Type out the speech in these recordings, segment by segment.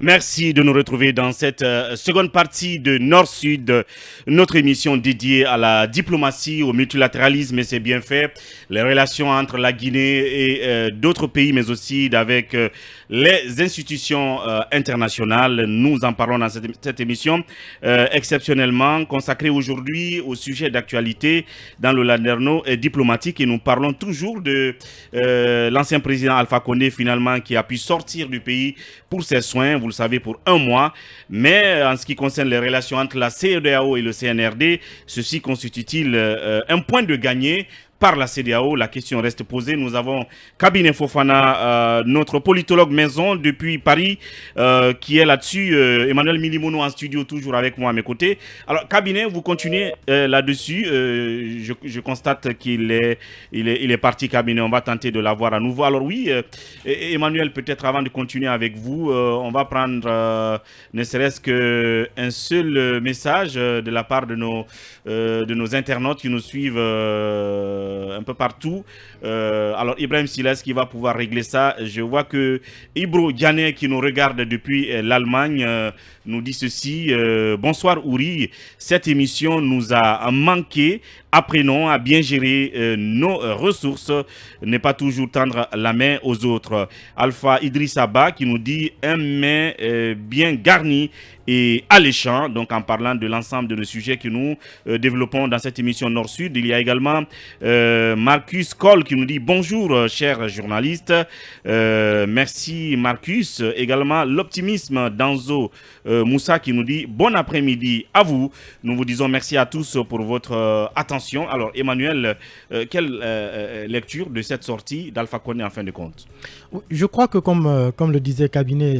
Merci de nous retrouver dans cette seconde partie de Nord-Sud, notre émission dédiée à la diplomatie, au multilatéralisme et ses bienfaits, les relations entre la Guinée et d'autres pays, mais aussi avec les institutions internationales. Nous en parlons dans cette émission exceptionnellement consacrée aujourd'hui au sujet d'actualité dans le landerneau diplomatique et nous parlons toujours de l'ancien président Alpha Condé finalement qui a pu sortir du pays pour ses soins, vous le savez, pour un mois. Mais en ce qui concerne les relations entre la CEDEAO et le CNRD, ceci constitue-t-il un point de gagné par la CEDEAO? La question reste posée. Nous avons Kabine Fofana, notre politologue maison depuis Paris, qui est là-dessus. Emmanuel Milimono en studio, toujours avec moi à mes côtés. Alors, Kabine, vous continuez là-dessus. Je constate qu'il est parti, Kabine. On va tenter de l'avoir à nouveau. Alors oui, Emmanuel, peut-être avant de continuer avec vous, on va prendre ne serait-ce qu'un seul message de la part de nos internautes qui nous suivent un peu partout. Alors Ibrahim Silas qui va pouvoir régler ça. Je vois que Ibro Diané qui nous regarde depuis l'Allemagne nous dit ceci. Bonsoir Ouri, cette émission nous a manqué. Apprenons à bien gérer nos ressources, ne pas toujours tendre la main aux autres. Alpha Idriss Abba qui nous dit un mets bien garni et alléchant, donc en parlant de l'ensemble de nos sujets que nous développons dans cette émission Nord-Sud. Il y a également Marcus Cole qui nous dit bonjour chers journalistes. Merci Marcus. Également l'optimisme d'Anzo Moussa qui nous dit bon après-midi à vous. Nous vous disons merci à tous pour votre attention. Alors Emmanuel, quelle lecture de cette sortie d'Alpha Condé en fin de compte? Je crois que comme le disait Cabinet,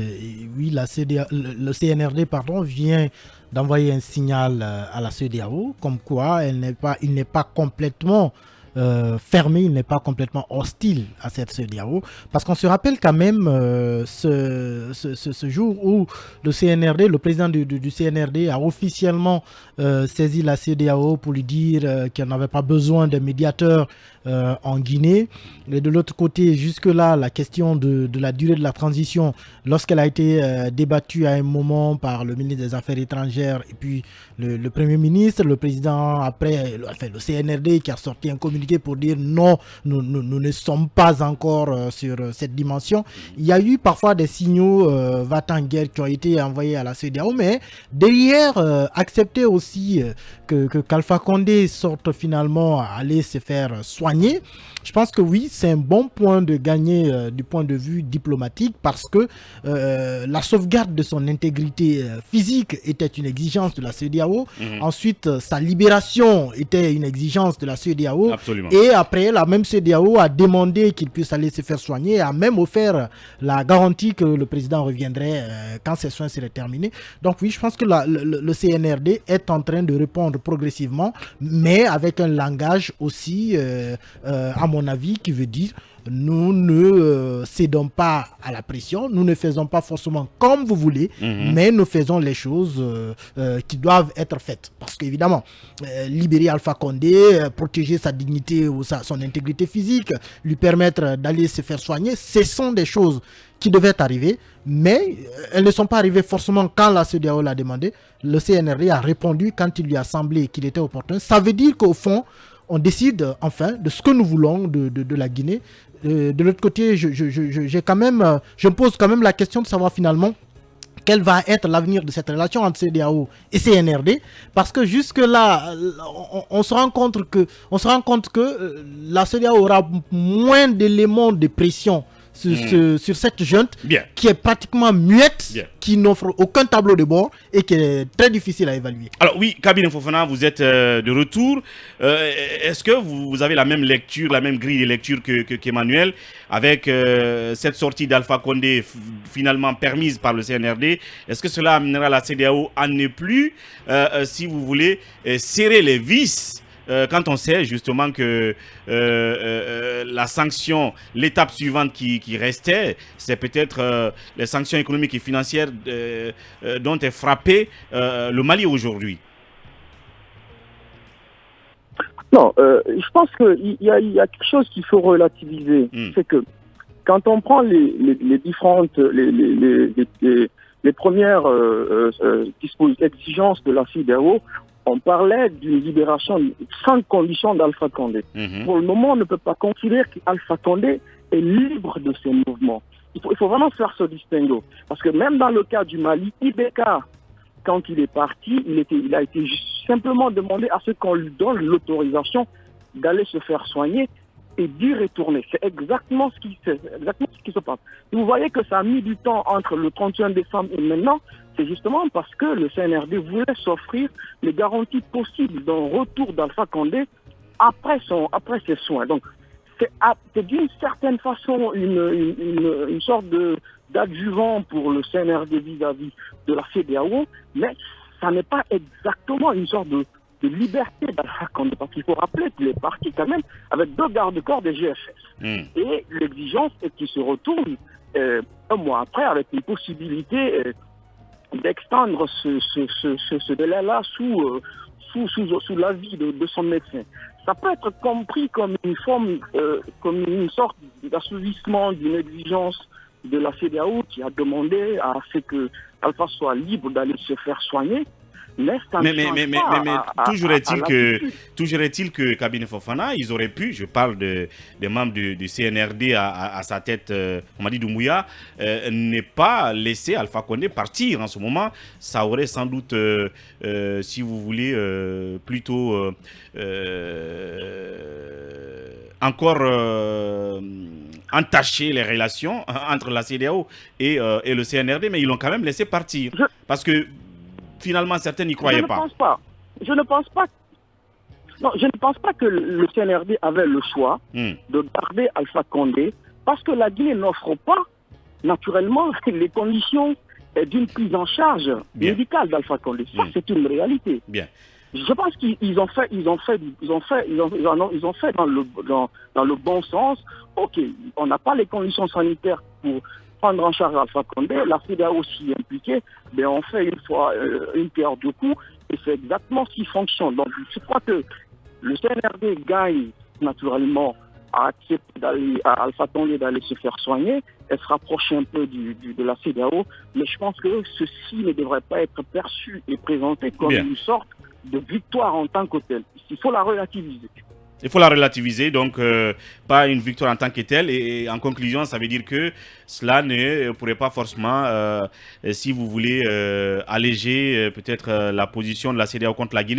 oui, le CNRD vient d'envoyer un signal à la CEDEAO comme quoi il n'est pas complètement fermé, il n'est pas complètement hostile à cette CEDEAO. Parce qu'on se rappelle quand même ce jour où le président du CNRD a officiellement saisi la CEDEAO pour lui dire qu'il n'avait pas besoin de médiateurs en Guinée. Et de l'autre côté, jusque-là, la question de la durée de la transition, lorsqu'elle a été débattue à un moment par le ministre des Affaires étrangères et puis le Premier ministre, le président, après, le CNRD qui a sorti un communiqué pour dire non, nous ne sommes pas encore sur cette dimension. Il y a eu parfois des signaux va-t-en-guerre qui ont été envoyés à la CEDEAO, mais derrière, accepter aussi qu'Alpha Condé sorte finalement à aller se faire soigner. Je pense que oui, c'est un bon point de gagner du point de vue diplomatique parce que la sauvegarde de son intégrité physique était une exigence de la CEDEAO. Ensuite, sa libération était une exigence de la CEDEAO. Absolument. Et après, la même CEDEAO a demandé qu'il puisse aller se faire soigner et a même offert la garantie que le président reviendrait quand ses soins seraient terminés. Donc oui, je pense que le CNRD est en train de répondre progressivement, mais avec un langage aussi, à mon avis, qui veut dire nous ne cédons pas à la pression, nous ne faisons pas forcément comme vous voulez, mais nous faisons les choses qui doivent être faites. Parce qu'évidemment, libérer Alpha Condé, protéger sa dignité ou son intégrité physique, lui permettre d'aller se faire soigner, ce sont des choses qui devaient arriver, mais elles ne sont pas arrivées forcément quand la CEDEAO l'a demandé. Le CNRD a répondu quand il lui a semblé qu'il était opportun. Ça veut dire qu'au fond, on décide enfin de ce que nous voulons de la Guinée. De l'autre côté, je me pose quand même la question de savoir finalement quel va être l'avenir de cette relation entre CEDEAO et CNRD, parce que jusque-là, on se rend compte que la CEDEAO aura moins d'éléments de pression sur cette junte qui est pratiquement muette, qui n'offre aucun tableau de bord et qui est très difficile à évaluer. Alors oui, Kabine Fofana, vous êtes de retour. Est-ce que vous avez la même lecture, la même grille de lecture qu'Emmanuel avec cette sortie d'Alpha Condé finalement permise par le CNRD? Est-ce que cela amènera la CEDEAO à ne plus, si vous voulez, serrer les vis quand on sait justement que la sanction, l'étape suivante qui restait, c'est peut-être les sanctions économiques et financières dont est frappé le Mali aujourd'hui? Non, je pense qu'il y a quelque chose qu'il faut relativiser. C'est que quand on prend les différentes les premières exigences de la CEDEAO, on parlait d'une libération sans condition d'Alpha Condé. Pour le moment, on ne peut pas considérer qu'Alpha Condé est libre de ses mouvements. Il faut vraiment faire ce distinguo. Parce que même dans le cas du Mali, IBK, quand il est parti, il a été simplement demandé à ce qu'on lui donne l'autorisation d'aller se faire soigner et d'y retourner. C'est exactement ce qui se passe. Et vous voyez que ça a mis du temps entre le 31 décembre et maintenant, c'est justement parce que le CNRD voulait s'offrir les garanties possibles d'un retour d'Alpha Condé après ses soins. Donc, c'est d'une certaine façon une sorte d'adjuvant pour le CNRD vis-à-vis de la CEDEAO, mais ça n'est pas exactement une sorte de liberté d'Alpha Condé, parce qu'il faut rappeler qu'il est parti quand même avec 2 gardes-corps des GFS. Et l'exigence est qu'il se retourne un mois après avec une possibilité d'extendre ce délai-là sous l'avis de son médecin. Ça peut être compris comme comme une sorte d'assouvissement d'une exigence de la CEDEAO qui a demandé à ce que Alpha soit libre d'aller se faire soigner. Mais toujours est-il que Cabinet Fofana, ils auraient pu, je parle des membres du CNRD à sa tête, Mamadi Doumbouya, n'est pas laissé Alpha Condé partir en ce moment. Ça aurait sans doute, si vous voulez, plutôt encore entaché les relations entre la CEDEAO et le CNRD, mais ils l'ont quand même laissé partir. Parce que finalement, certains n'y croyaient pas. Je ne pense pas que le CNRD avait le choix de garder Alpha Condé, parce que la Guinée n'offre pas, naturellement, les conditions d'une prise en charge médicale d'Alpha Condé. Ça, c'est une réalité. Bien. Je pense qu'ils ont fait dans le bon sens. Ok, on n'a pas les conditions sanitaires pour prendre en charge Alpha Condé, la CEDEAO aussi impliquée, mais on fait une pierre deux coups, et c'est exactement ce qui fonctionne. Donc je crois que le CNRD gagne naturellement à accepter à Alpha Condé d'aller se faire soigner et se rapprocher un peu de la CEDEAO, mais je pense que ceci ne devrait pas être perçu et présenté comme une sorte de victoire en tant que telle. Il faut la relativiser. Il faut la relativiser, donc pas une victoire en tant que telle. Et en conclusion, ça veut dire que cela ne pourrait pas forcément, si vous voulez, alléger peut-être la position de la CEDEAO contre la Guinée.